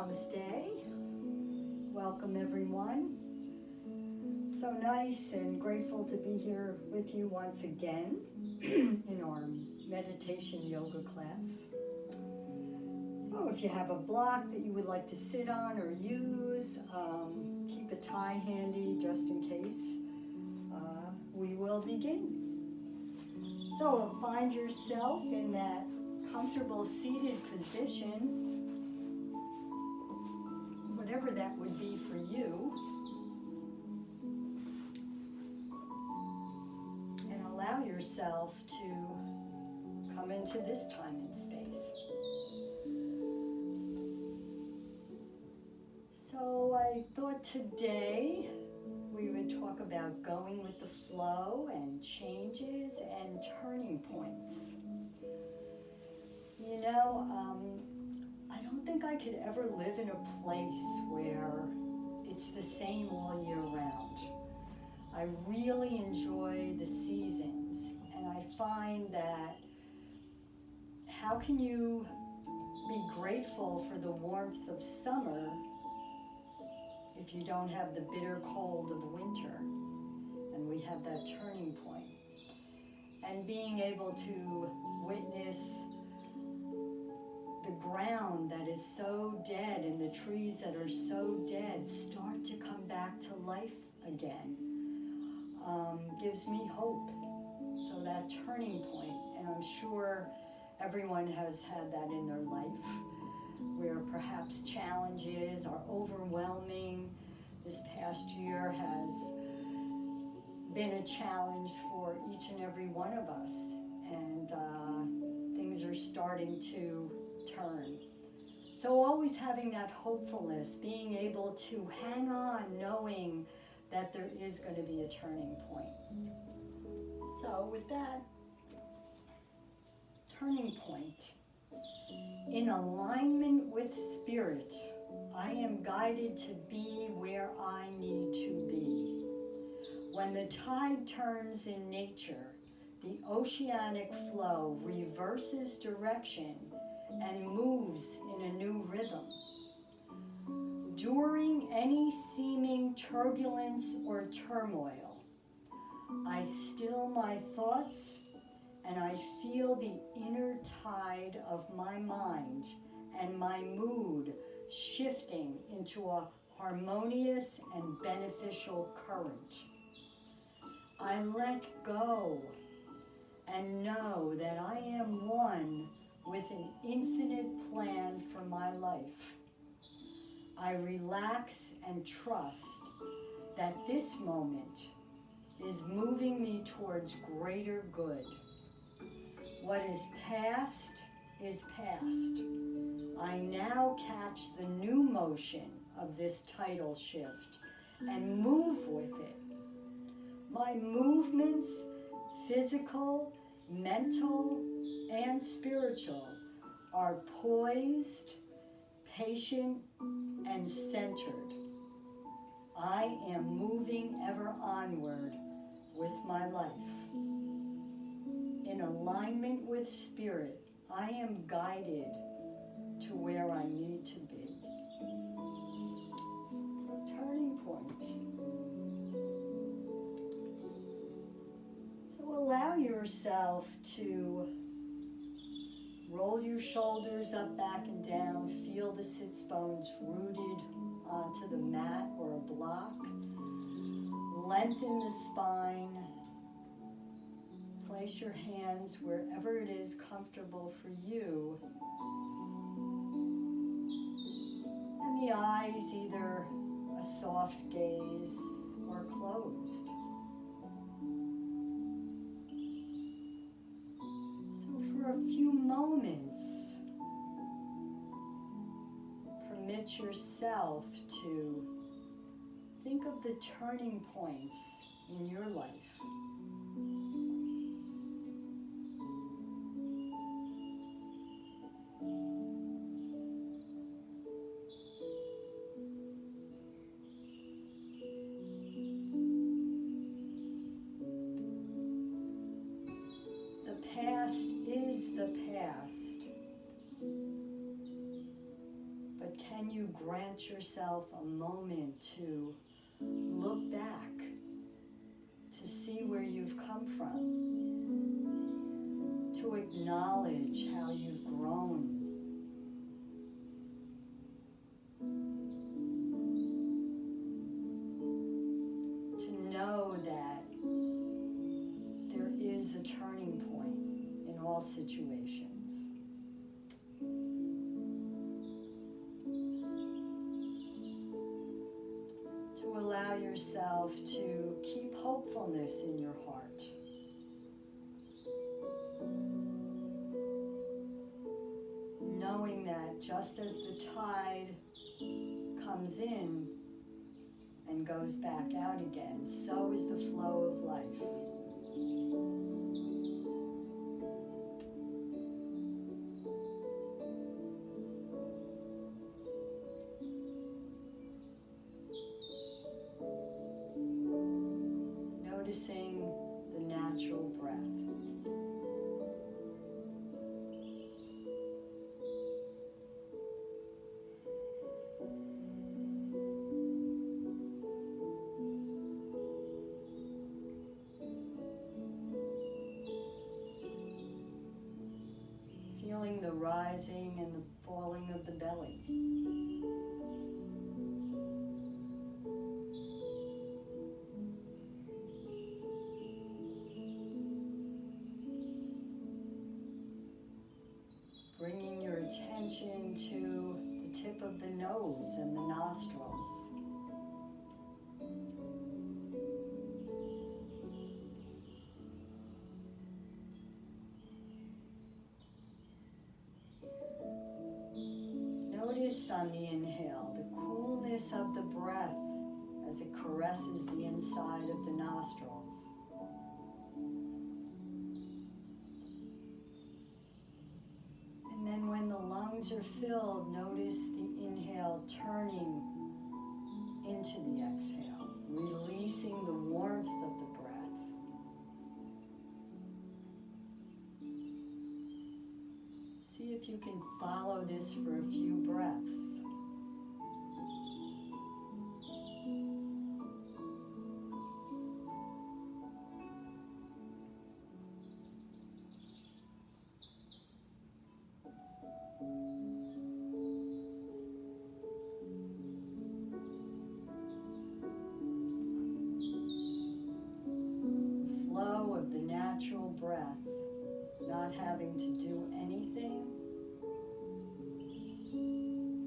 Namaste. Welcome everyone. So nice and grateful to be here with you once again in our meditation yoga class. So if you have a block that you would like to sit on or use, keep a tie handy just in case. We will begin. So find yourself in that comfortable seated position, whatever that would be for you. And allow yourself to come into this time and space. So I thought today we would talk about going with the flow and changes and turning points. You know, I don't think I could ever live in a place where it's the same all year round. I really enjoy the seasons, and I find that how can you be grateful for the warmth of summer if you don't have the bitter cold of winter? And we have that turning point. And being able to witness the ground that is so dead and the trees that are so dead start to come back to life again gives me hope. So that turning point, and I'm sure everyone has had that in their life, where perhaps challenges are overwhelming. This past year has been a challenge for each and every one of us, and things are starting to turn. So always having that hopefulness, being able to hang on knowing that there is going to be a turning point. So with that turning point, in alignment with spirit, I am guided to be where I need to be. When the tide turns in nature, the oceanic flow reverses direction and moves in a new rhythm. During any seeming turbulence or turmoil, I still my thoughts and I feel the inner tide of my mind and my mood shifting into a harmonious and beneficial current. I let go and know that I am one with an infinite plan for my life. I relax and trust that this moment is moving me towards greater good. What is past is past. I now catch the new motion of this tidal shift and move with it. My movements, physical, mental, and spiritual, are poised, patient, and centered. I am moving ever onward with my life. In alignment with spirit, I am guided to where I need to be. Turning point. So allow yourself to roll your shoulders up, back, and down. Feel the sits bones rooted onto the mat or a block. Lengthen the spine. Place your hands wherever it is comfortable for you. And the eyes either a soft gaze or closed. So for a few moments, permit yourself to think of the turning points in your life. The past is the past. But can can you grant yourself a moment to look back, to see where you've come from, to acknowledge how you've grown, to know that there is a turning point in all situations. To allow yourself to keep hopefulness in your heart. Knowing that just as the tide comes in and goes back out again, so is the flow of life. Noticing the natural breath. Feeling the rising and the falling of the belly. Bringing your attention to the tip of the nose and the nostrils. Notice on the inhale the coolness of the breath as it caresses the inside of the nostrils. And then when the lungs are filled, notice the inhale turning into the exhale, releasing the warmth of the breath. See if you can follow this for a few breaths. Flow of the natural breath, not having to do anything,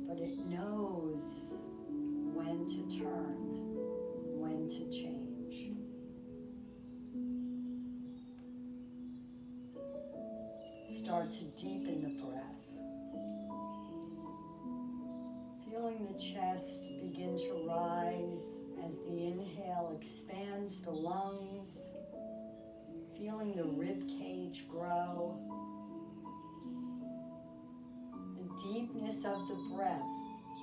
but it knows when to turn, when to change. Start to deepen the breath. Feeling the chest begin to rise as the inhale expands the lungs. Feeling the rib cage grow. The deepness of the breath.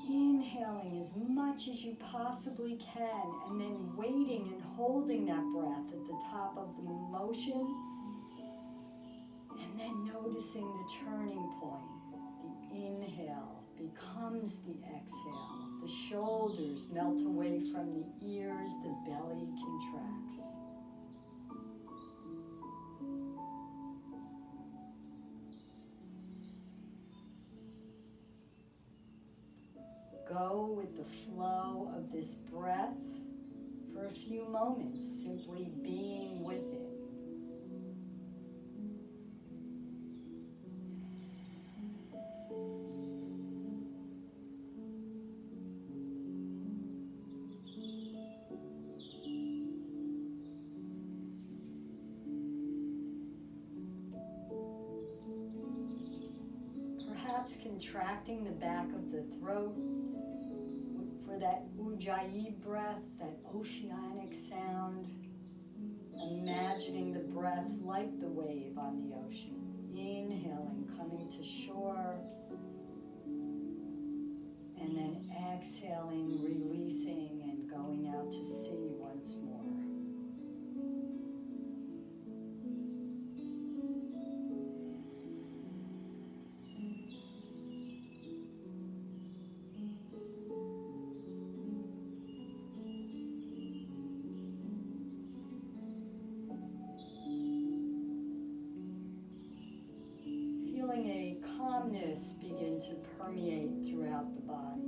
Inhaling as much as you possibly can and then waiting and holding that breath at the top of the motion. And then noticing the turning point. The inhale becomes the exhale. The shoulders melt away from the ears. The belly contracts. Go with the flow of this breath for a few moments, simply being with it. Perhaps contracting the back of the throat for that ujjayi breath, that oceanic sound. Imagining the breath like the wave on the ocean. Inhaling, coming to shore. And then exhaling, releasing, and going out to sea once more. calmness begin to permeate throughout the body.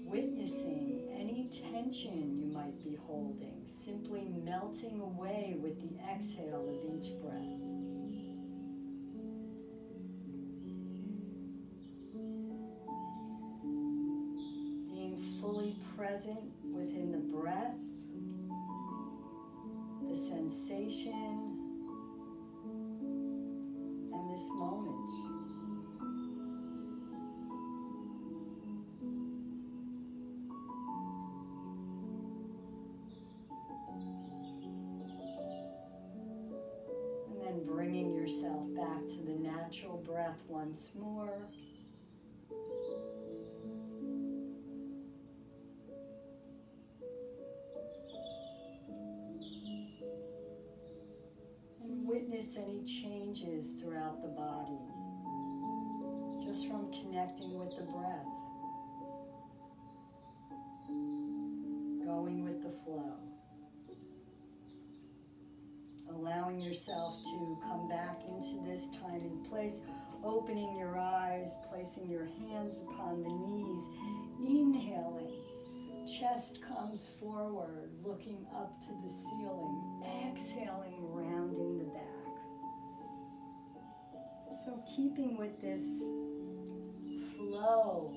Witnessing any tension you might be holding, simply melting away with the exhale of each breath. Being fully present within the breath, the sensation, and this moment. And then bringing yourself back to the natural breath once more. Witness any changes throughout the body, just from connecting with the breath, going with the flow, allowing yourself to come back into this time and place, opening your eyes, placing your hands upon the knees, inhaling. Chest comes forward, looking up to the ceiling, exhaling, rounding the back. So keeping with this flow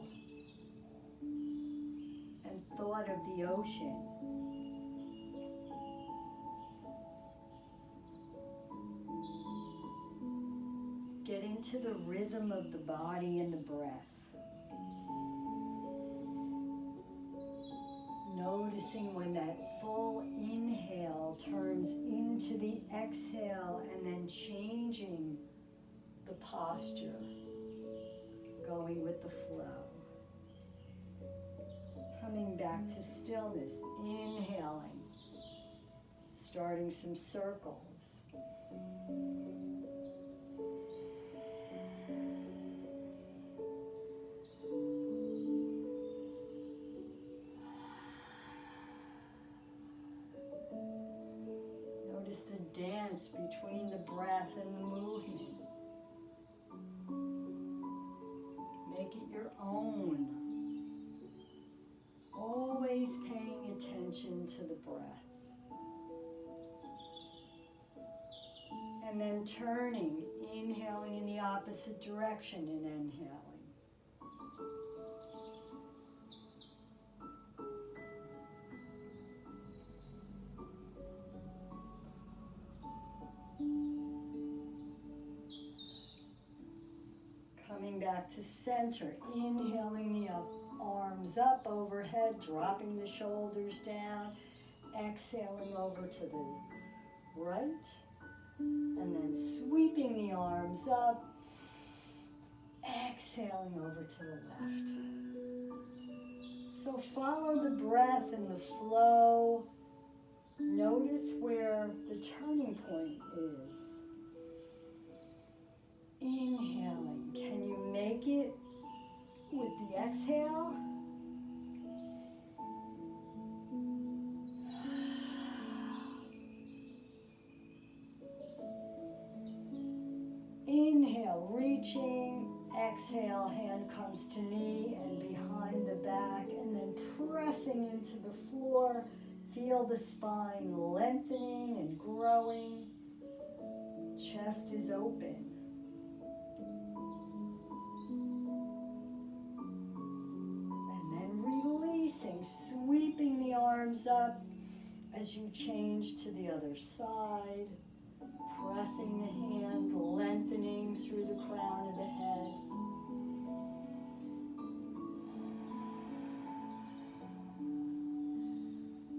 and thought of the ocean, get into the rhythm of the body and the breath. Noticing when that full inhale turns into the exhale and then changing the posture, going with the flow. Coming back to stillness, inhaling, starting some circles. The dance between the breath and the movement. Make it your own. Always paying attention to the breath. And then turning, inhaling in the opposite direction and inhaling. Coming back to center, inhaling the arms up overhead, dropping the shoulders down, exhaling over to the right, and then sweeping the arms up, exhaling over to the left. So follow the breath and the flow. Notice where the turning point is. Inhaling, can you make it with the exhale? Inhale, reaching, exhale, hand comes to knee and behind the back, and then pressing into the floor. Feel the spine lengthening and growing. Chest is open. Sweeping the arms up as you change to the other side, pressing the hand, lengthening through the crown of the head.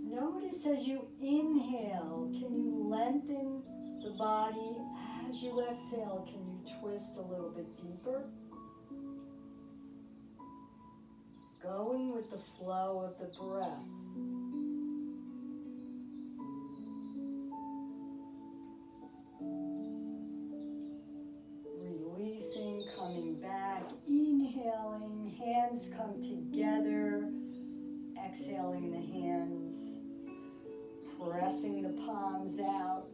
Notice as you inhale, can you lengthen the body? As you exhale, can you twist a little bit deeper? Going with the flow of the breath. Releasing, coming back, inhaling, hands come together, exhaling the hands, pressing the palms out,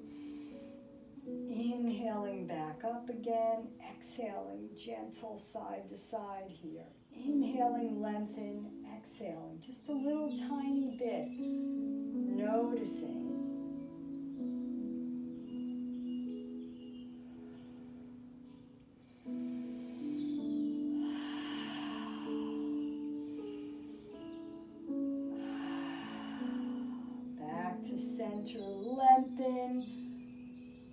Inhaling back up again, exhaling gentle side to side here. Inhaling, lengthen, exhaling just a little tiny bit, noticing. Back to center, lengthen.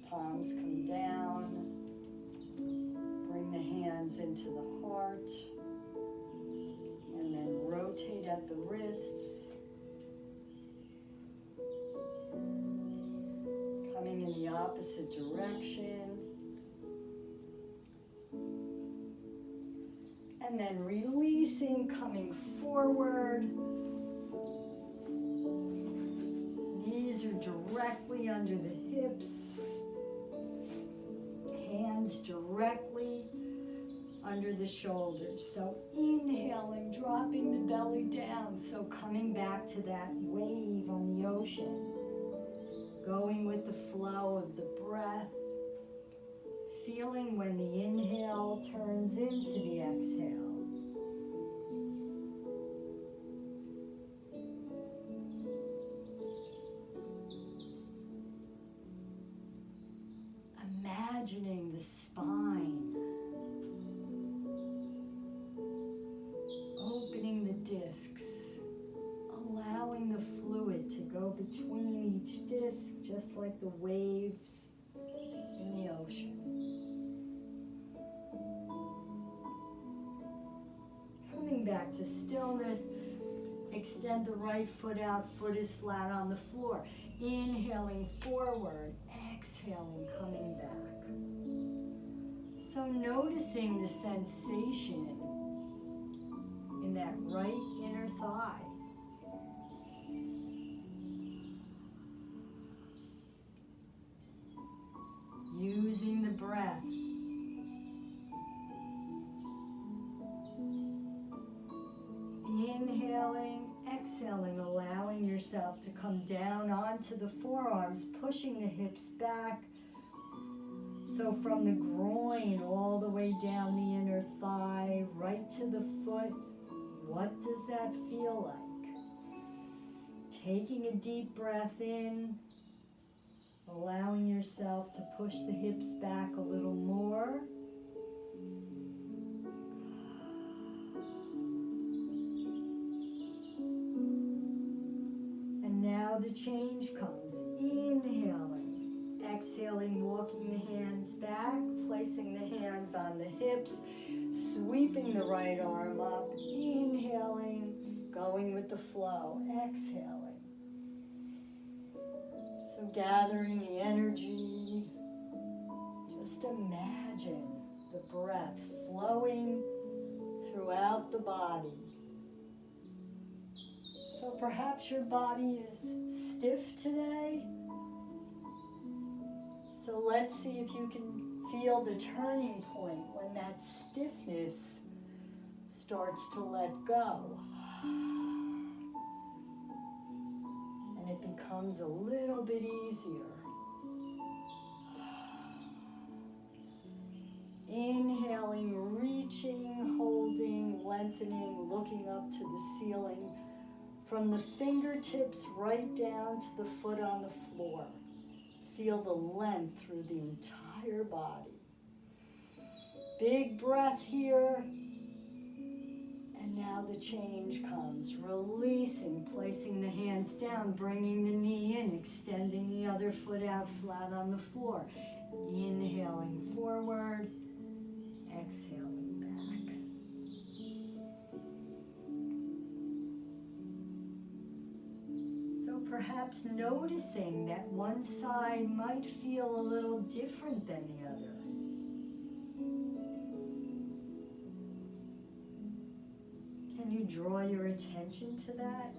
Palms come down. Bring the hands into the heart. And then rotate at the wrists. Coming in the opposite direction. And then releasing, coming forward. Knees are directly under the hips. Hands directly under the shoulders. So inhaling, dropping the belly down. So coming back to that wave on the ocean. Going with the flow of the breath. Feeling when the inhale turns into the exhale. Imagining the spine, opening the discs, allowing the fluid to go between each disc, just like the waves in the ocean. Coming back to stillness, extend the right foot out, foot is flat on the floor. Inhaling forward, exhaling, coming back. So noticing the sensation in that right inner thigh. Using the breath. Inhaling, exhaling, allowing yourself to come down onto the forearms, pushing the hips back. So from the groin all the way down the inner thigh, right to the foot, what does that feel like? Taking a deep breath in, allowing yourself to push the hips back a little more. And now the change comes. Inhaling, exhaling, walking the hands back, placing the hands on the hips, sweeping the right arm up, inhaling, going with the flow, exhaling. So gathering the energy, just imagine the breath flowing throughout the body. So perhaps your body is stiff today. So let's see if you can feel the turning point when that stiffness starts to let go. And it becomes a little bit easier. Inhaling, reaching, holding, lengthening, looking up to the ceiling. From the fingertips right down to the foot on the floor. Feel the length through the entire body. Big breath here. And now the change comes. Releasing, placing the hands down, bringing the knee in, extending the other foot out flat on the floor. Inhaling forward, exhaling back. So perhaps noticing that one side might feel a little different than the other. Can you draw your attention to that?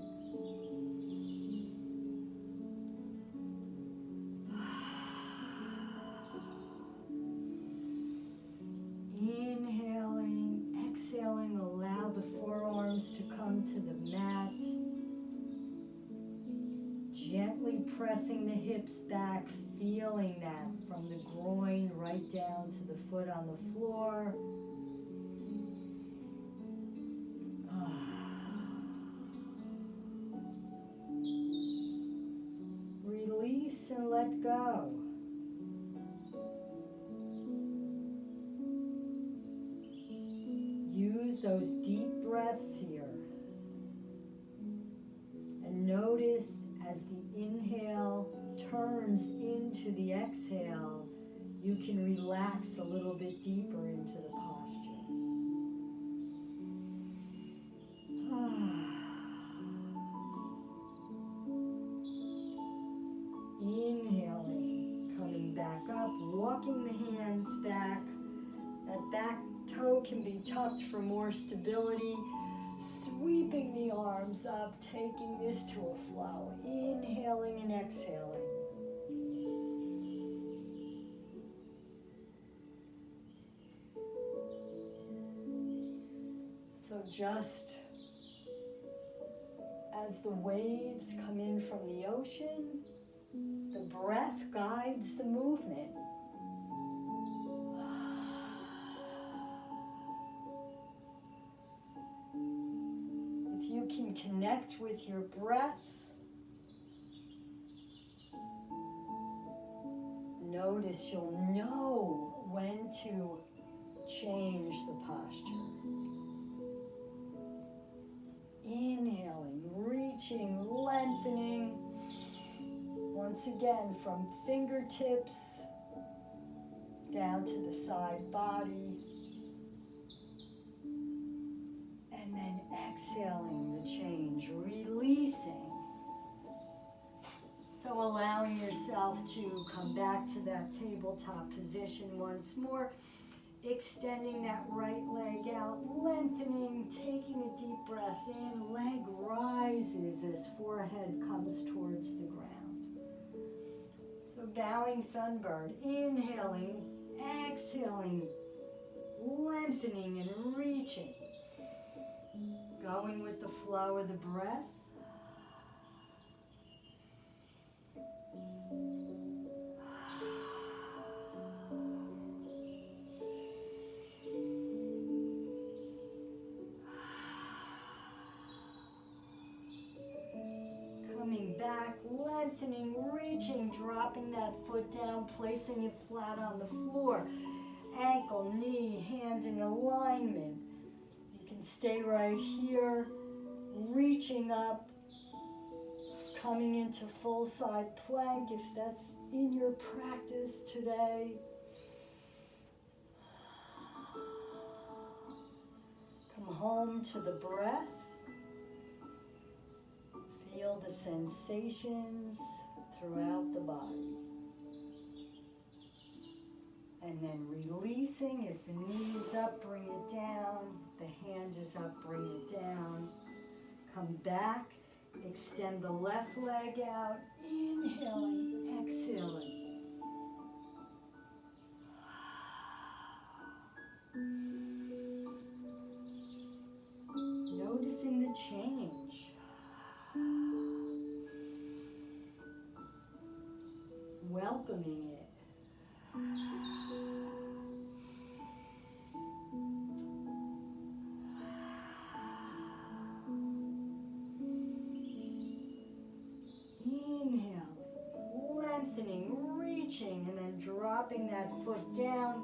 Inhaling, exhaling, allow the forearms to come to the mat. Gently press pressing the hips back, feeling that from the groin right down to the foot on the floor. Release and let go. Use those deep breaths here. And notice as the inhale turns into the exhale, you can relax a little bit deeper into the posture. Inhaling, coming back up, walking the hands back. That back toe can be tucked for more stability. Sweeping the arms up, taking this to a flow. Inhaling and exhaling. So just as the waves come in from the ocean, the breath guides the movement. If you can connect with your breath, notice you'll know when to change the posture. Inhaling, reaching, lengthening. Once again, from fingertips down to the side body. And then exhaling the change, releasing. So allowing yourself to come back to that tabletop position once more. Extending that right leg out, lengthening, taking a deep breath in. Leg rises as forehead comes towards the ground. So bowing sunbird, inhaling, exhaling, lengthening and reaching. Going with the flow of the breath. Coming back, lengthening, reaching, dropping that foot down, placing it flat on the floor. Ankle, knee, hand in alignment. You can stay right here, reaching up, coming into full side plank if that's in your practice today. Come home to the breath. Feel the sensations throughout the body. And then releasing. If the knee is up, bring it down. The hand is up, bring it down. Come back. Extend the left leg out. Inhaling, exhaling. Noticing the change. Welcoming it. Inhale, lengthening, reaching, and then dropping that foot down,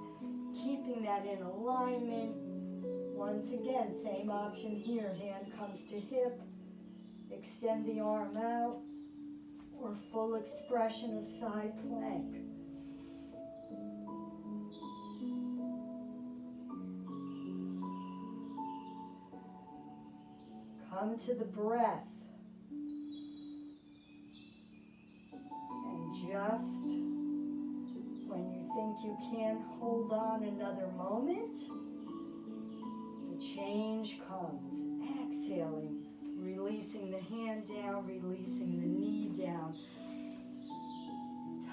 keeping that in alignment. Once again, same option here. Hand comes to hip. Extend the arm out, or full expression of side plank. Come to the breath. And just when you think you can't hold on another moment, the change comes. Exhaling. Releasing the hand down, releasing the knee down.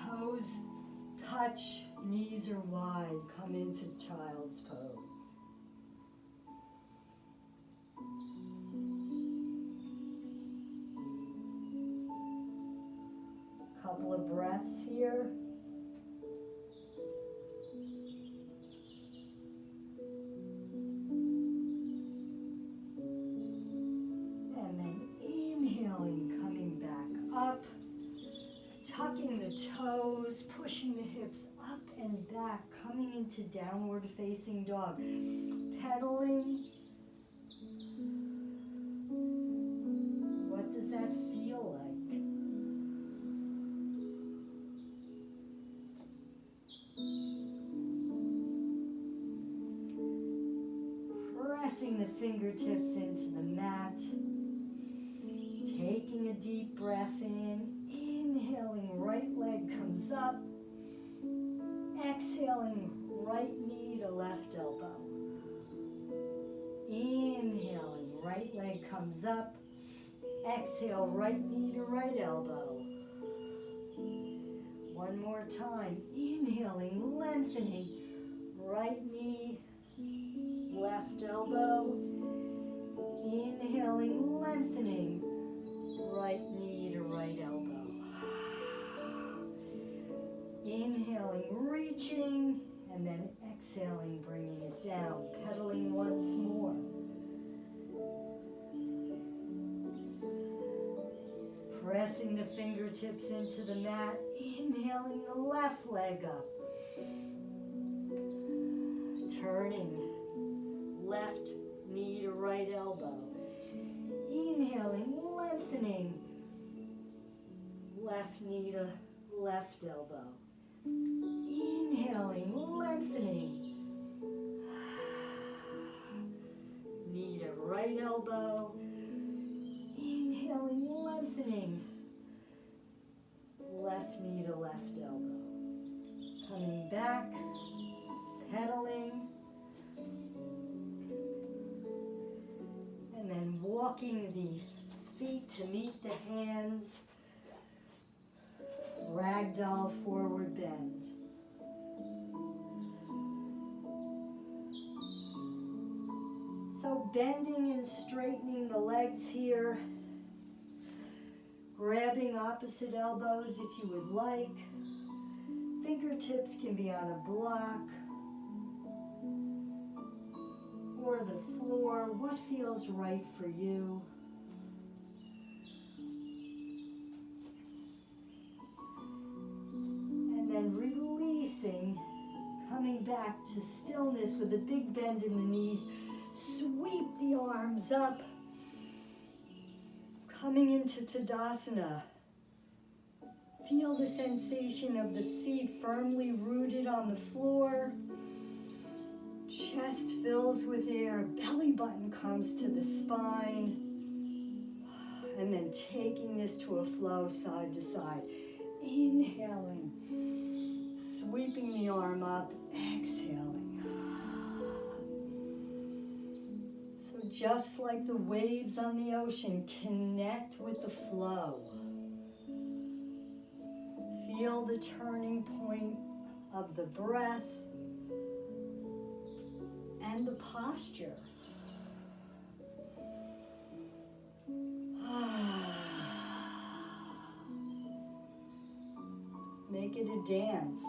Toes touch, knees are wide. Come into child's pose. breaths here. And then inhaling, coming back up, tucking the toes, pushing the hips up and back, coming into downward facing dog. Pedaling. What does that feel like? Pressing the fingertips into the mat. Taking a deep breath in. Inhaling, right leg comes up. Exhaling, right knee to left elbow. Inhaling, right leg comes up. Exhale, right knee to right elbow. One more time. Inhaling, lengthening, right knee, left elbow. Inhaling, lengthening, right knee to right elbow. Inhaling, reaching, and then exhaling, bringing it down, pedaling once more. Pressing the fingertips into the mat, inhaling the left leg up. Turning, left knee to right elbow. Inhaling, lengthening, left knee to left elbow. Inhaling, lengthening, knee to right elbow. Inhaling, lengthening, left knee to left elbow. Coming back, pedaling, and then walking the feet to meet the hands. Ragdoll forward bend. So bending and straightening the legs here. Grabbing opposite elbows if you would like. Fingertips can be on a block or the floor. What feels right for you? And releasing, coming back to stillness with a big bend in the knees. Sweep the arms up. Coming into Tadasana. Feel the sensation of the feet firmly rooted on the floor. Chest fills with air. Belly button comes to the spine. And then taking this to a flow side to side. Inhaling. Sweeping the arm up, exhaling. So just like the waves on the ocean, connect with the flow. Feel the turning point of the breath and the posture. Make it a dance.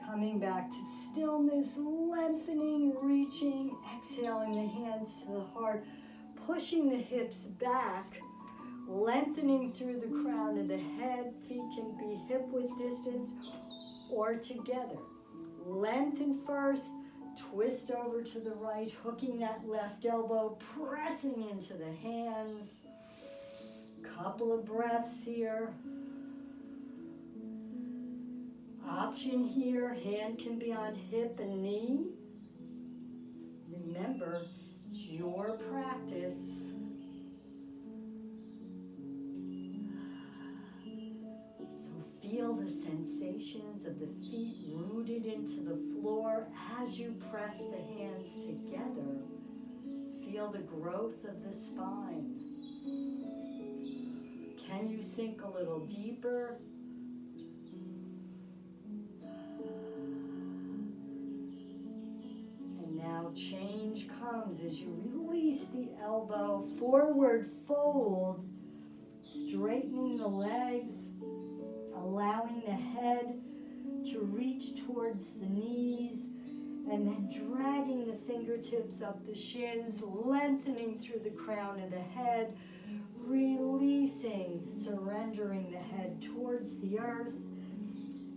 Coming back to stillness, lengthening, reaching, exhaling the hands to the heart, pushing the hips back, lengthening through the crown of the head. Feet can be hip width distance or together. Lengthen first, twist over to the right, hooking that left elbow, pressing into the hands. Couple of breaths here. Option here, hand can be on hip and knee. Remember, it's your practice. So feel the sensations of the feet rooted into the floor as you press the hands together. Feel the growth of the spine. Can you sink a little deeper? Now change comes as you release the elbow, forward fold, straightening the legs, allowing the head to reach towards the knees, and then dragging the fingertips up the shins, lengthening through the crown of the head, releasing, surrendering the head towards the earth.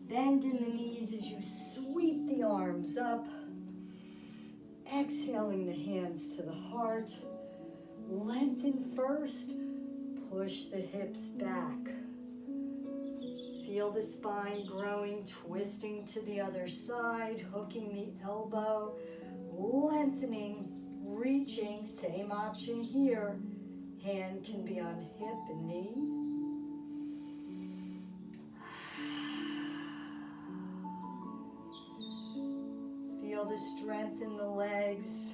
Bend in the knees as you sweep the arms up, exhaling the hands to the heart. Lengthen first, push the hips back. Feel the spine growing, twisting to the other side, hooking the elbow, lengthening, reaching, same option here. Hand can be on hip and knee. Feel the strength in the legs.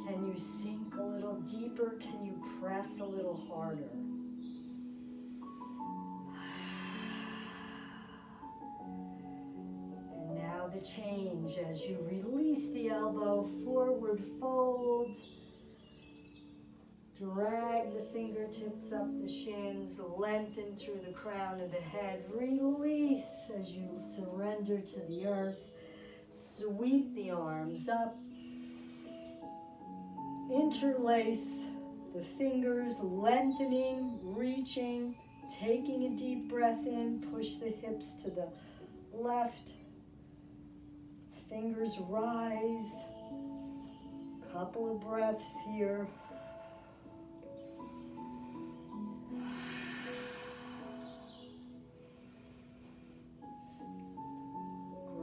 Can you sink a little deeper? Can you press a little harder? And now the change as you release the elbow, forward fold. Drag the fingertips up the shins, lengthen through the crown of the head. Release as you surrender to the earth. Sweep the arms up. Interlace the fingers, lengthening, reaching, taking a deep breath in. Push the hips to the left. Fingers rise. Couple of breaths here.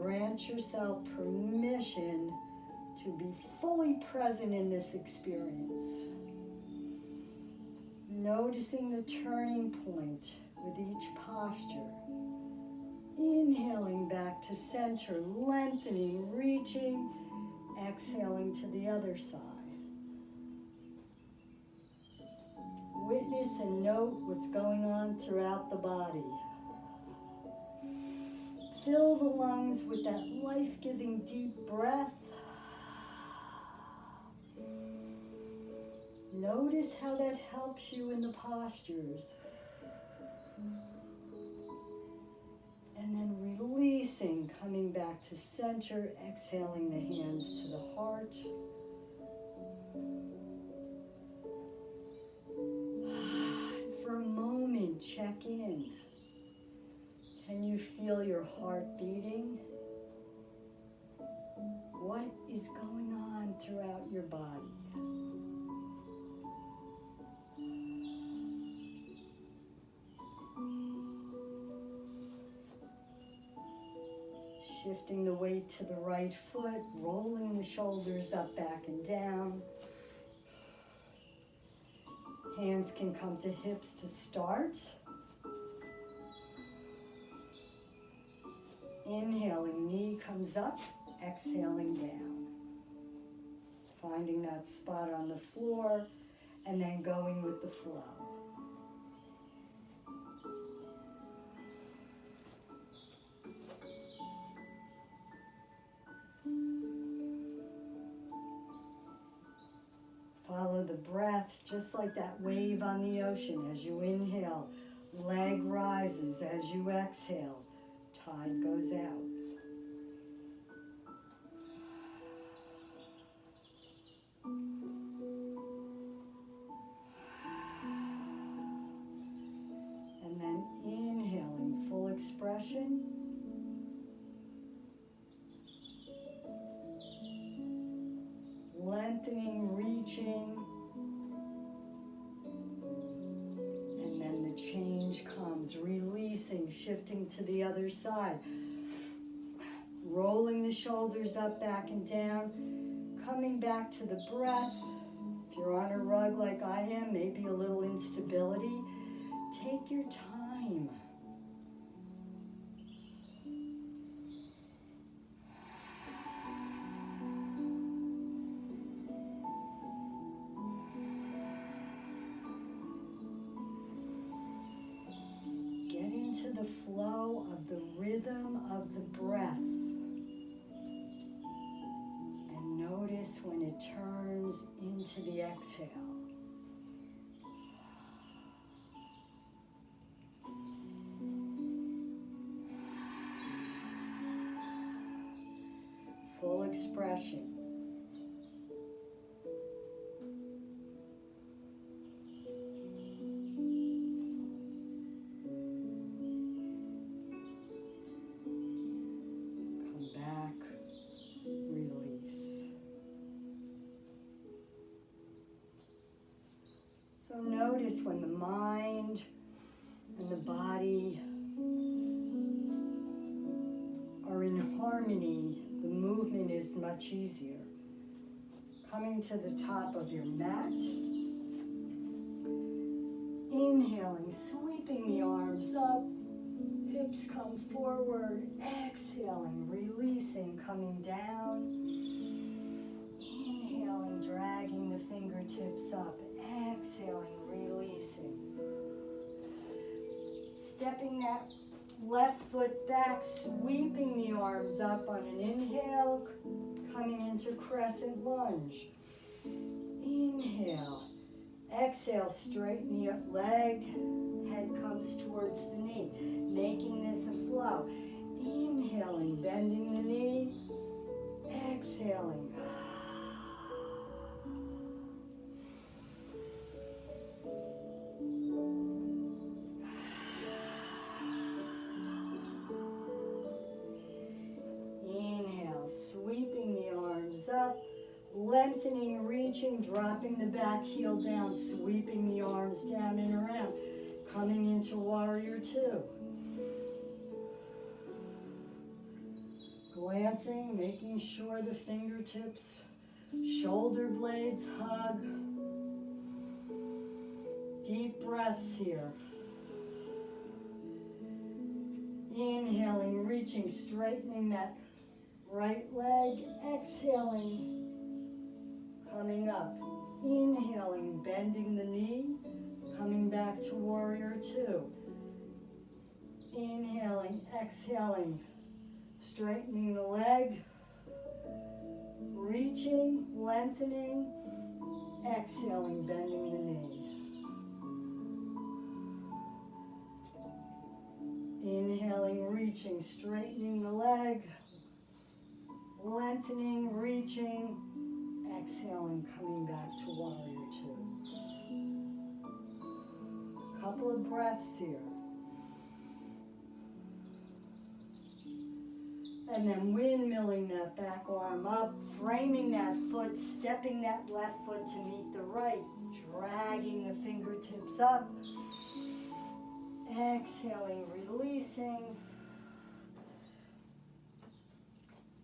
Grant yourself permission to be fully present in this experience. Noticing the turning point with each posture. Inhaling back to center, lengthening, reaching, exhaling to the other side. Witness and note what's going on throughout the body. Fill the lungs with that life-giving deep breath. Notice how that helps you in the postures. And then releasing, coming back to center, exhaling the hands to the heart. For a moment, check in. Can you feel your heart beating? What is going on throughout your body? Shifting the weight to the right foot, rolling the shoulders up, back, and down. Hands can come to hips to start. Inhaling, knee comes up, exhaling down. Finding that spot on the floor, and then going with the flow. Follow the breath just like that wave on the ocean. As you inhale, leg rises. As you exhale, tide goes out. And then inhaling, full expression. Lengthening, reaching, and then the change comes, releasing, shifting to the other side, rolling the shoulders up, back, and down, coming back to the breath. If you're on a rug like I am, maybe a little instability, take your time. The flow of the rhythm of the breath, and notice when it turns into the exhale. Full expression. Come back, release. So notice when the mind and the body are in harmony, the movement is much easier. Coming to the top of your mat. Inhaling, sweeping the arms up. Hips come forward. Exhaling, releasing, coming down. Inhaling, dragging the fingertips up. Exhaling, releasing. Stepping that left foot back, sweeping the arms up on an inhale, coming into crescent lunge. Inhale. Exhale, straighten the leg, head comes towards the knee, making this a flow. Inhaling, bending the knee, exhaling. Inhale, sweeping the arms up. Lengthening, reaching, dropping the back heel down, sweeping the arms down and around, coming into warrior two. Glancing, making sure the fingertips, shoulder blades hug. Deep breaths here. Inhaling, reaching, straightening that right leg, exhaling. Coming up, inhaling, bending the knee, coming back to warrior two. Inhaling, exhaling, straightening the leg, reaching, lengthening, exhaling, bending the knee. Inhaling, reaching, straightening the leg, lengthening, reaching, exhaling, coming back to warrior two. Couple of breaths here. And then windmilling that back arm up, framing that foot, stepping that left foot to meet the right, dragging the fingertips up, exhaling, releasing,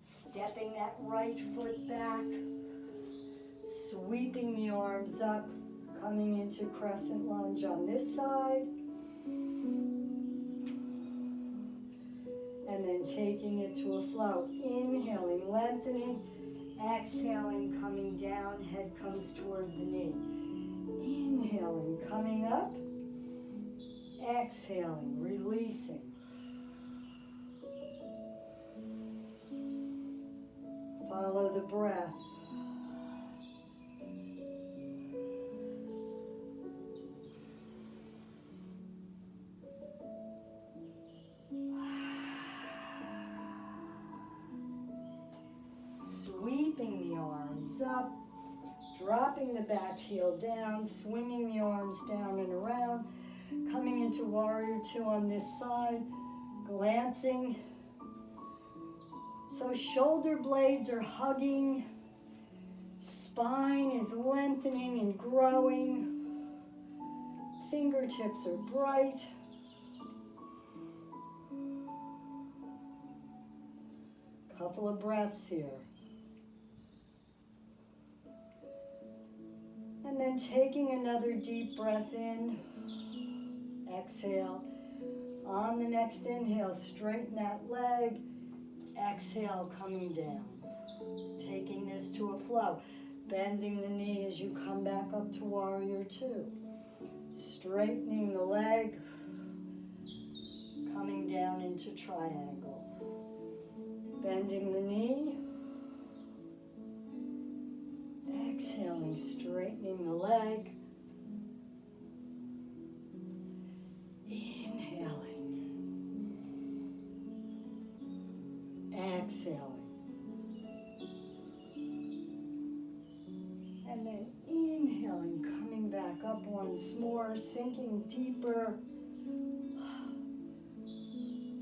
stepping that right foot back, sweeping the arms up, coming into crescent lunge on this side. And then taking it to a flow. Inhaling, lengthening, exhaling, coming down, head comes toward the knee. Inhaling, coming up, exhaling, releasing. Follow the breath. Sweeping the arms up, dropping the back heel down, swinging the arms down and around, coming into warrior two on this side, glancing. So shoulder blades are hugging, spine is lengthening and growing, fingertips are bright. Couple of breaths here. And then taking another deep breath in, exhale. On the next inhale, straighten that leg, exhale, coming down. Taking this to a flow, bending the knee as you come back up to warrior two. Straightening the leg, coming down into triangle. Bending the knee, Exhaling, straightening the leg. Inhaling. Exhaling. And then inhaling, coming back up once more, sinking deeper.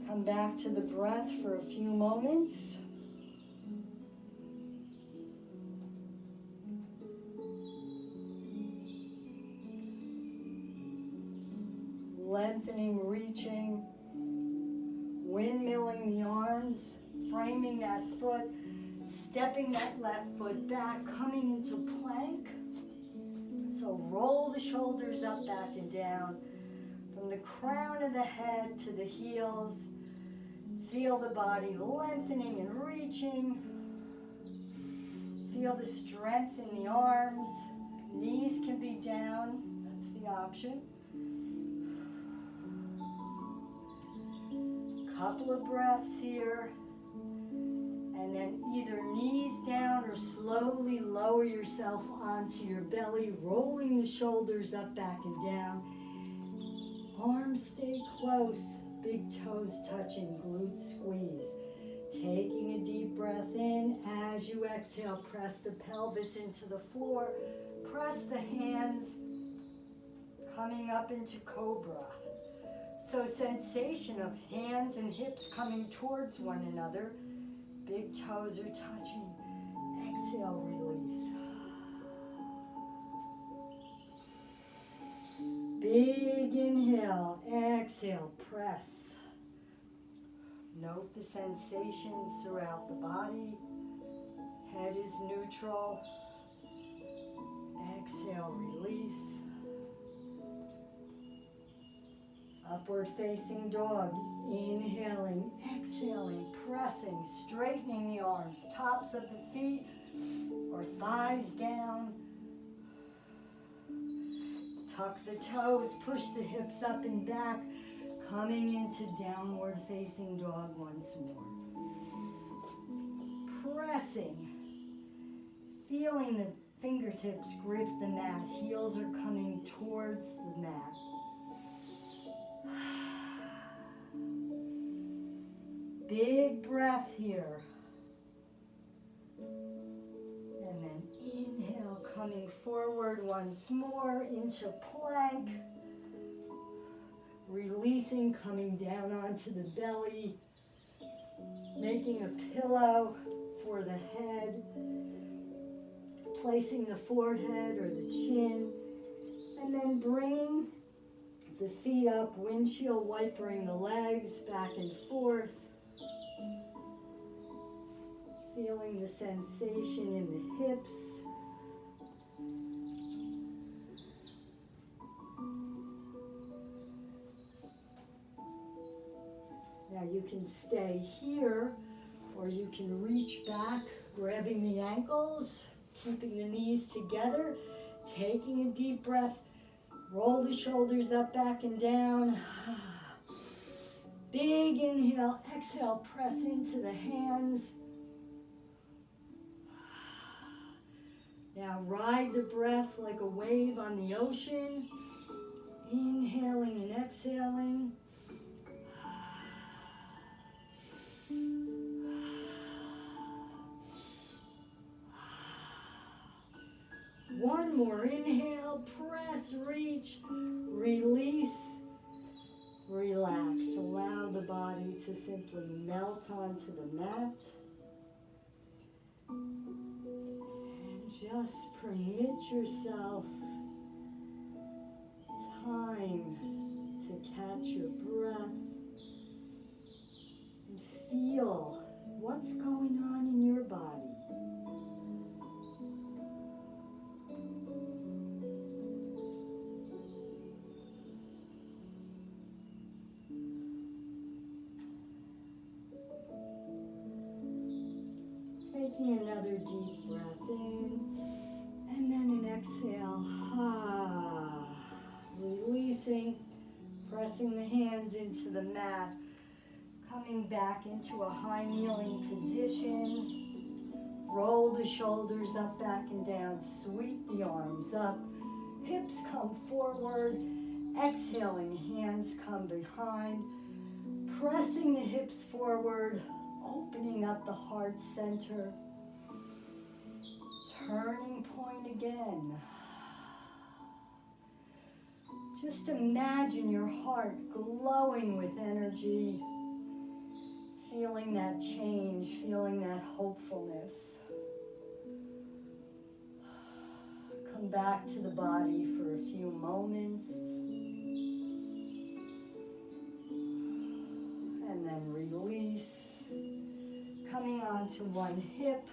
Come back to the breath for a few moments. Lengthening, reaching, windmilling the arms, framing that foot, stepping that left foot back, coming into plank. So roll the shoulders up, back and down. From the crown of the head to the heels, feel the body lengthening and reaching. Feel the strength in the arms. Knees can be down, that's the option. Couple of breaths here. And then either knees down or slowly lower yourself onto your belly, rolling the shoulders up, back and down. Arms stay close, big toes touching, glutes squeeze. Taking a deep breath in. As you exhale, press the pelvis into the floor. Press the hands, coming up into cobra. So sensation of hands and hips coming towards one another. Big toes are touching. Exhale, release. Big inhale, exhale, press. Note the sensations throughout the body. Head is neutral. Exhale, release. Upward facing dog. Inhaling, exhaling, pressing, straightening the arms, tops of the feet or thighs down. Tuck the toes, push the hips up and back, coming into downward facing dog once more. Pressing, feeling the fingertips grip the mat, heels are coming towards the mat. Big breath here. And then inhale, coming forward once more into plank. Releasing, coming down onto the belly. Making a pillow for the head. Placing the forehead or the chin. And then bringing the feet up, windshield wipering the legs back and forth. Feeling the sensation in the hips. Now you can stay here, or you can reach back, grabbing the ankles, keeping the knees together, taking a deep breath, roll the shoulders up, back and down. Big inhale, exhale, press into the hands. Now ride the breath like a wave on the ocean. Inhaling and exhaling. One more inhale, press, reach, release, relax. Allow the body to simply melt onto the mat. Just permit yourself time to catch your breath and feel what's going on in your body. Taking another deep breath in, and then an exhale. Releasing, pressing the hands into the mat, coming back into a high kneeling position. Roll the shoulders up, back, and down. Sweep the arms up. Hips come forward. Exhaling, hands come behind. Pressing the hips forward, opening up the heart center. Turning point again. Just imagine your heart glowing with energy, feeling that change, feeling that hopefulness. Come back to the body for a few moments. And then release. Coming onto one hip.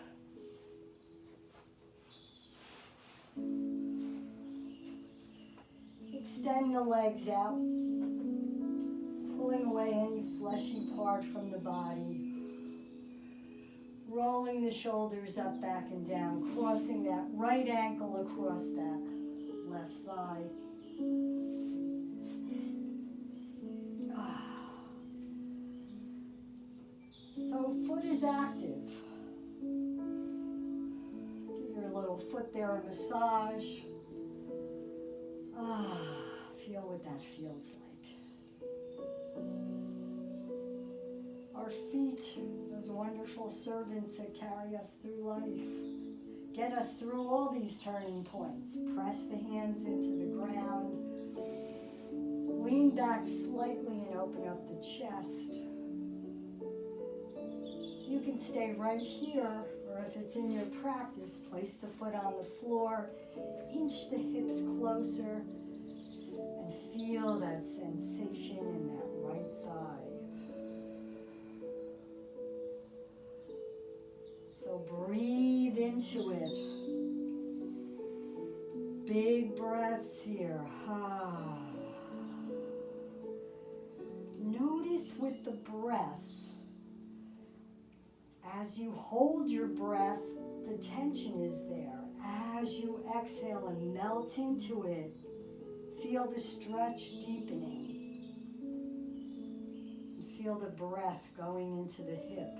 Extend the legs out, pulling away any fleshy part from the body. Rolling the shoulders up, back, and down, crossing that right ankle across that left thigh. So foot is active. Give your little foot there a massage. Feel what that feels like. Our feet, those wonderful servants that carry us through life, get us through all these turning points. Press the hands into the ground. Lean back slightly and open up the chest. You can stay right here, or if it's in your practice, place the foot on the floor, inch the hips closer, and feel that sensation in that right thigh. So breathe into it. Big breaths here. Notice with the breath, as you hold your breath, the tension is there. As you exhale and melt into it, feel the stretch deepening. And feel the breath going into the hip.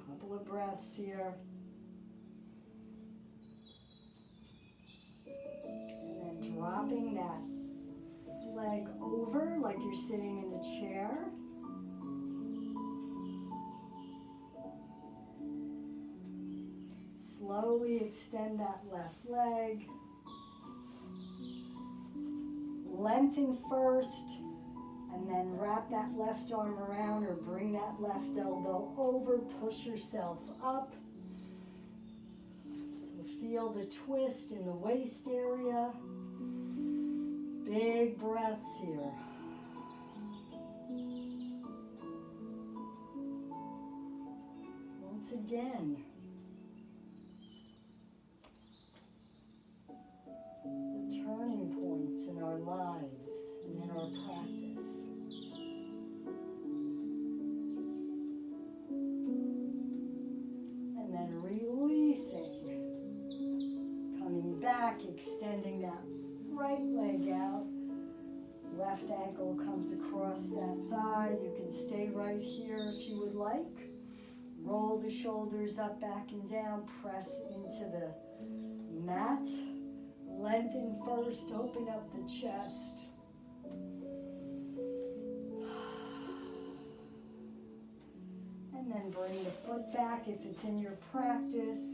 Couple of breaths here. Dropping that leg over like you're sitting in a chair. Slowly extend that left leg. Lengthen first, and then wrap that left arm around or bring that left elbow over. Push yourself up. So feel the twist in the waist area. Big breaths here. Once again. The turning points in our lives and in our practice. And then releasing. Coming back, extending that right leg out. Left ankle comes across that thigh. You can stay right here if you would like. Roll the shoulders up, back, and down. Press into the mat. Lengthen first. Open up the chest. And then bring the foot back if it's in your practice.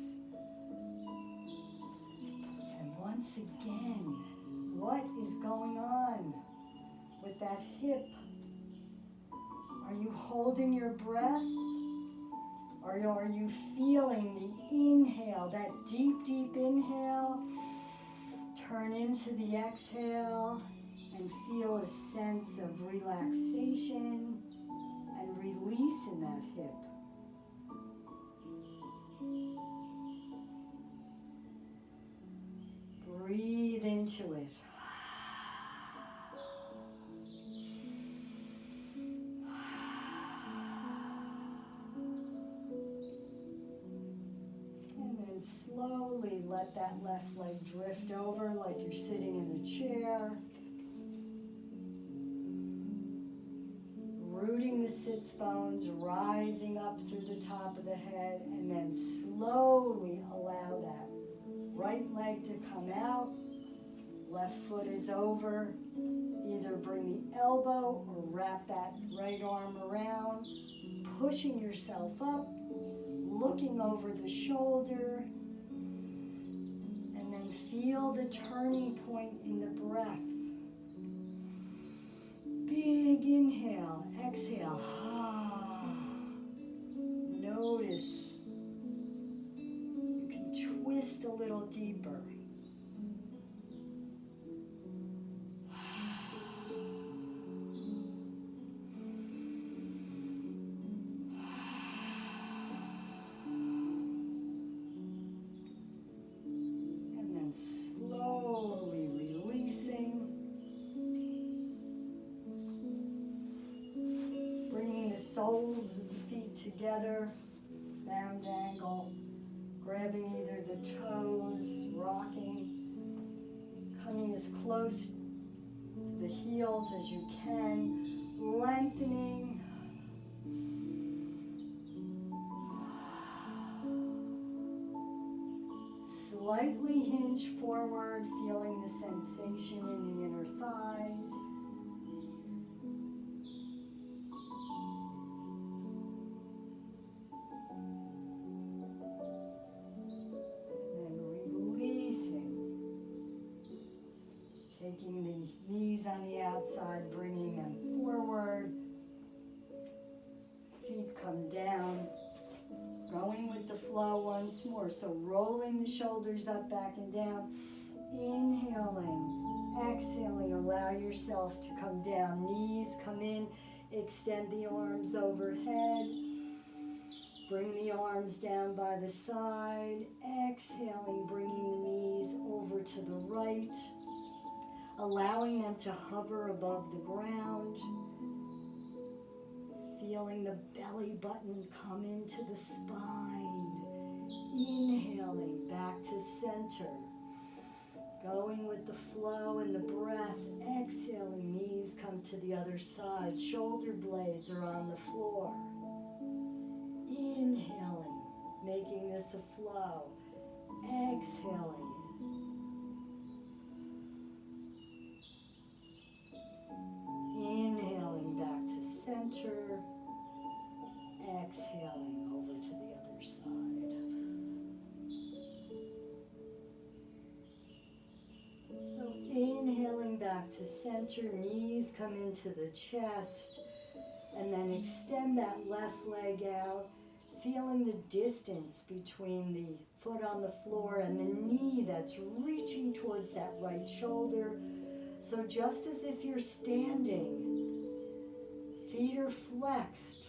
And once again, what is going on with that hip? Are you holding your breath? Or are you feeling the inhale, that deep, deep inhale? Turn into the exhale and feel a sense of relaxation and release in that hip. Breathe into it. Slowly let that left leg drift over like you're sitting in a chair. the sits bones, rising up through the top of the head, and then slowly allow that right leg to come out. Left foot is over. Either bring the elbow or wrap that right arm around, pushing yourself up, looking over the shoulder, and then feel the turning point in the breath. Big inhale, exhale. Notice you can twist a little deeper. Soles of the feet together, round angle, grabbing either the toes, rocking, coming as close to the heels as you can, lengthening. Slightly hinge forward, feeling the sensation in the inner thighs. Taking the knees on the outside, bringing them forward. Feet come down. Going with the flow once more. So rolling the shoulders up, back, and down. Inhaling, exhaling. Allow yourself to come down. Knees come in. Extend the arms overhead. Bring the arms down by the side. Exhaling, bringing the knees over to the right. Allowing them to hover above the ground. Feeling the belly button come into the spine. Inhaling back to center. Going with the flow and the breath. Exhaling, knees come to the other side. Shoulder blades are on the floor. Inhaling, making this a flow. Exhaling. Inhaling back to center, exhaling over to the other side. So inhaling back to center, knees come into the chest, and then extend that left leg out, feeling the distance between the foot on the floor and the knee that's reaching towards that right shoulder. So just as if you're standing, feet are flexed.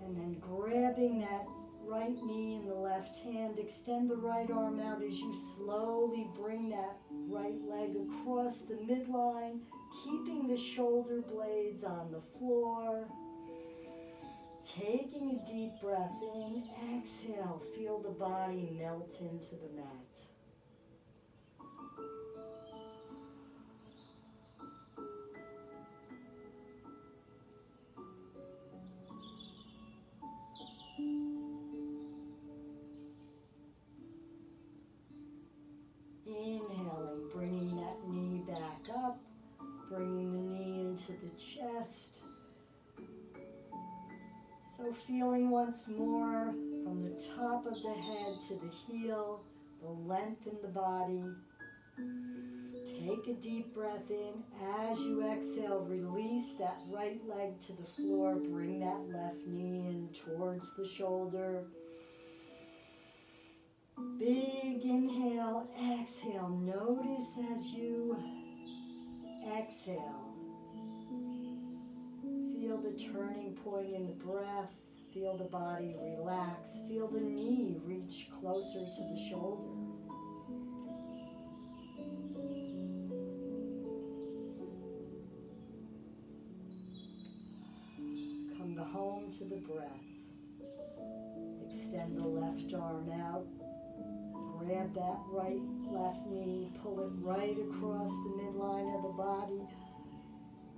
And then grabbing that right knee in the left hand, extend the right arm out as you slowly bring that right leg across the midline, keeping the shoulder blades on the floor. Taking a deep breath in, exhale, feel the body melt into the mat. Inhaling, bringing that knee back up, bringing the knee into the chest. So feeling once more from the top of the head to the heel, the length in the body. Take a deep breath in. As you exhale, release that right leg to the floor. Bring that left knee in towards the shoulder. Big inhale, exhale. Notice as you exhale. Feel the turning point in the breath. Feel the body relax. Feel the knee reach closer to the shoulder. Come home to the breath. Extend the left arm out. Grab that right, left knee. Pull it right across the midline of the body.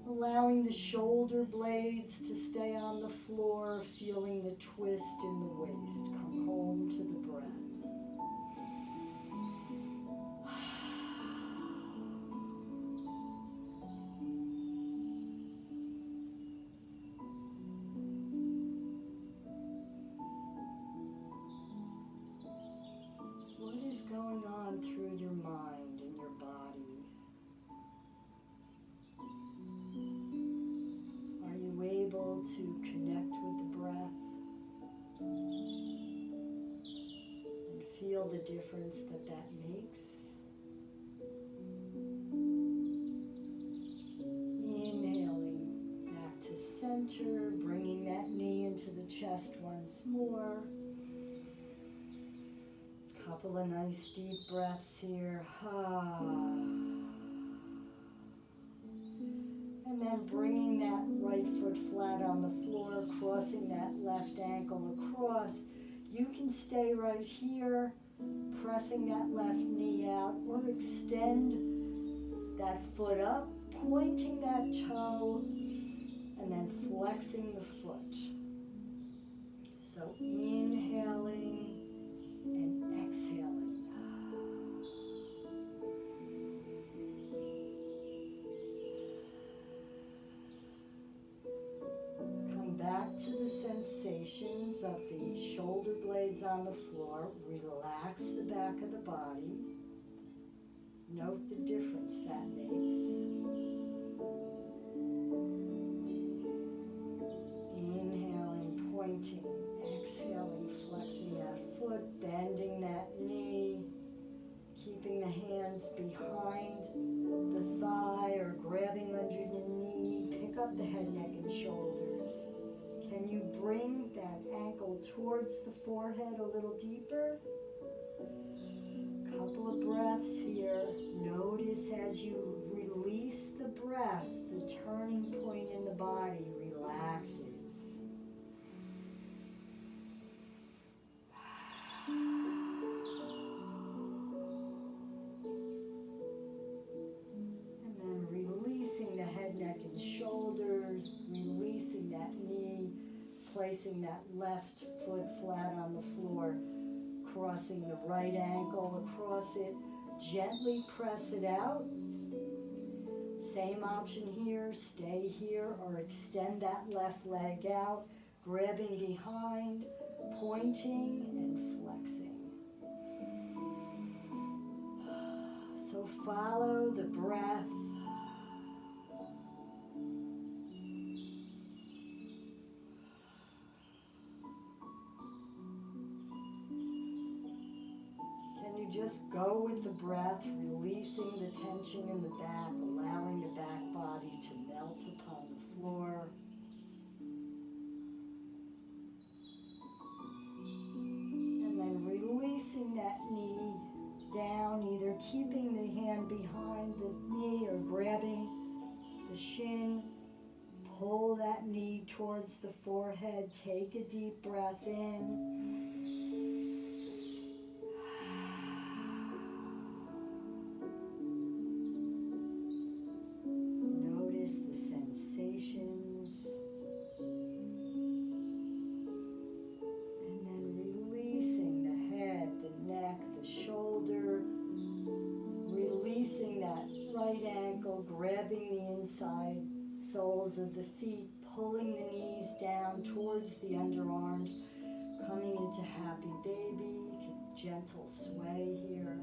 Allowing the shoulder blades to stay on the floor, feeling the twist in the waist. Come home to the breath. What is going on through your mind and your body? Are you able to connect with the breath and feel the difference that that makes? Inhaling back to center, bringing that knee into the chest once more. Couple of nice deep breaths here. And then bringing that right foot flat on the floor, crossing that left ankle across. You can stay right here, pressing that left knee out, or extend that foot up, pointing that toe, and then flexing the foot. So inhaling and exhaling. Come back to the sensations of the shoulder blades on the floor. Relax the back of the body. Note the difference that makes. Inhaling, pointing, exhaling, flexing that foot, bending that knee, keeping the hands behind the thigh or grabbing under the knee. Pick up the head, neck, and shoulders. Can you bring that ankle towards the forehead a little deeper? Couple of breaths here. Notice as you release the breath, the turning point in the body relaxes. And then releasing the head, neck, and shoulders, releasing that knee, placing that left foot flat on the floor, crossing the right ankle across it, gently press it out. Same option here, stay here or extend that left leg out, grabbing behind, pointing and flexing. So follow the breath. Just go with the breath, releasing the tension in the back, allowing the back body to melt upon the floor. And then releasing that knee down, either keeping the hand behind the knee or grabbing the shin. Pull that knee towards the forehead. Take a deep breath in. Grabbing the inside soles of the feet, pulling the knees down towards the underarms, coming into happy baby, gentle sway here.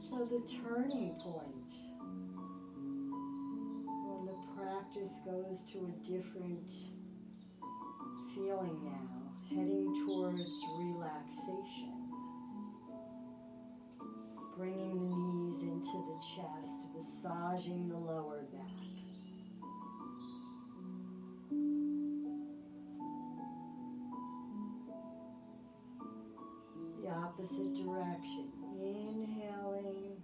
So the turning point, when the practice goes to a different feeling now, heading towards relaxation. Bringing the knees into the chest, massaging the lower back. The opposite direction. Inhaling.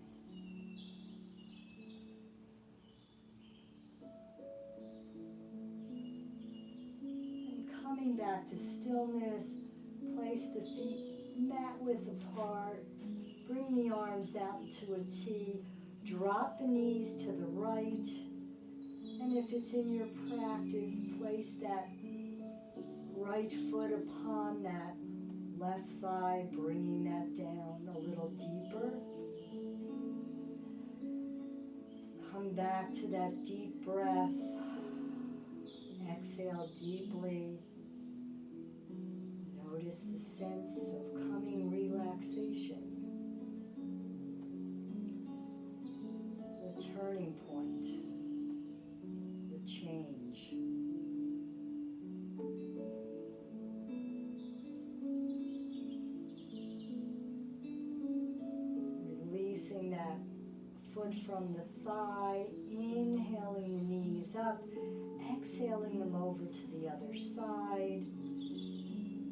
Coming back to stillness, place the feet mat width apart. Bring the arms out into a T. Drop the knees to the right. And if it's in your practice, place that right foot upon that left thigh, bringing that down a little deeper. Come back to that deep breath. Exhale deeply. Notice the sense of coming relaxation. The turning point. The change. Releasing that foot from the thigh, inhaling the knees up, exhaling them over to the other side,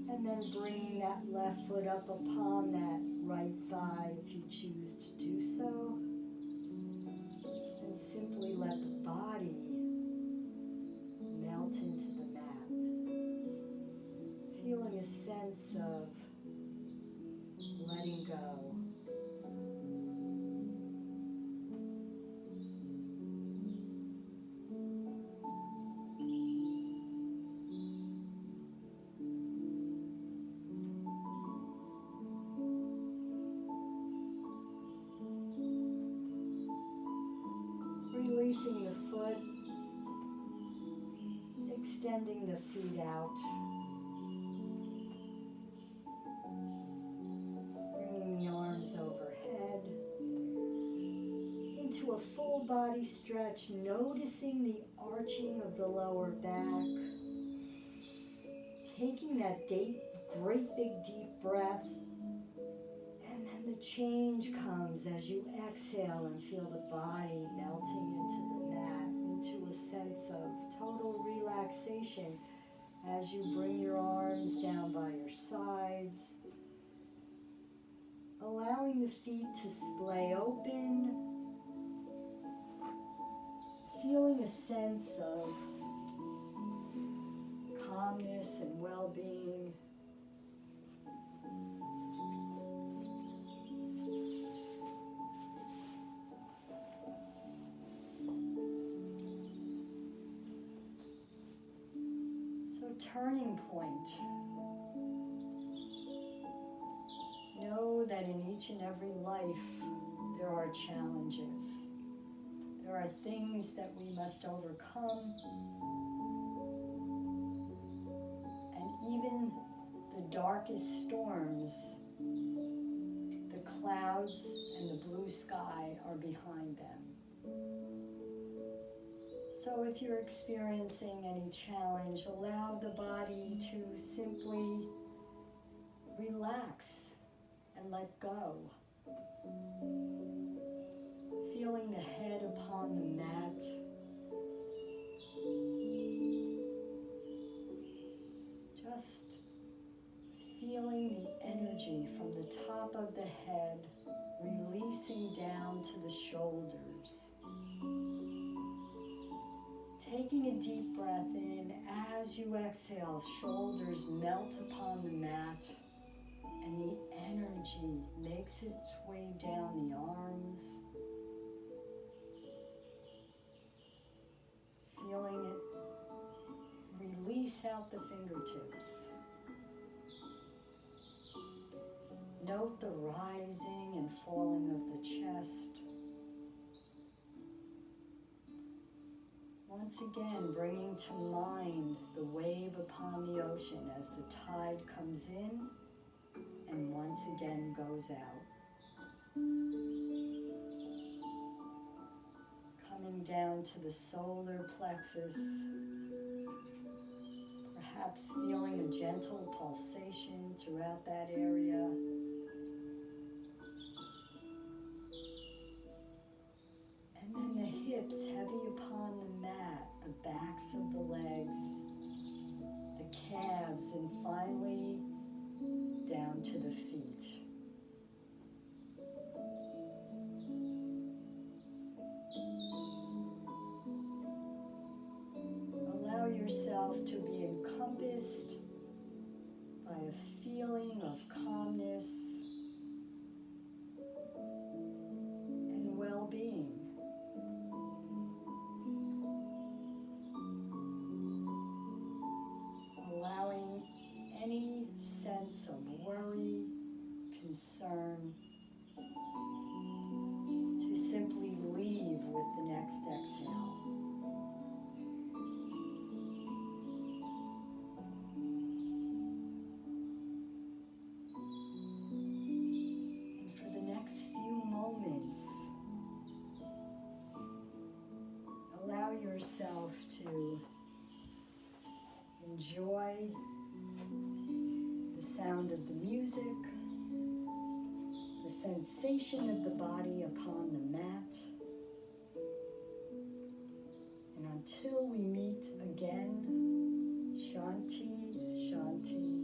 and then bringing that left foot up upon that right thigh if you choose to do so, and simply let the body melt into the mat, feeling a sense of letting go. Releasing the foot, extending the feet out, bringing the arms overhead into a full body stretch, noticing the arching of the lower back, taking that great big deep breath. And then the change comes as you exhale and feel the body melting into the mat, into a sense of total relaxation as you bring your arms down by your sides, allowing the feet to splay open, feeling a sense of calmness and well-being. Turning point. Know that in each and every life there are challenges. There are things that we must overcome. And even the darkest storms, the clouds and the blue sky are behind them. So if you're experiencing any challenge, allow the body to simply relax and let go. Feeling the head upon the mat. Just feeling the energy from the top of the head, releasing down to the shoulders. Taking a deep breath in, as you exhale, shoulders melt upon the mat, and the energy makes its way down the arms. Feeling it release out the fingertips. Note the rising and falling of the chest. Once again, bringing to mind the wave upon the ocean as the tide comes in and once again goes out. Coming down to the solar plexus, perhaps feeling a gentle pulsation throughout that area. And then the hips heavy upon the mat, the backs of the legs, the calves, and finally down to the feet. Allow yourself to be encompassed by a feeling of calmness concern, to simply leave with the next exhale. And for the next few moments, allow yourself to enjoy the sound of the music, the sensation of the body upon the mat. And until we meet again, Shanti, Shanti,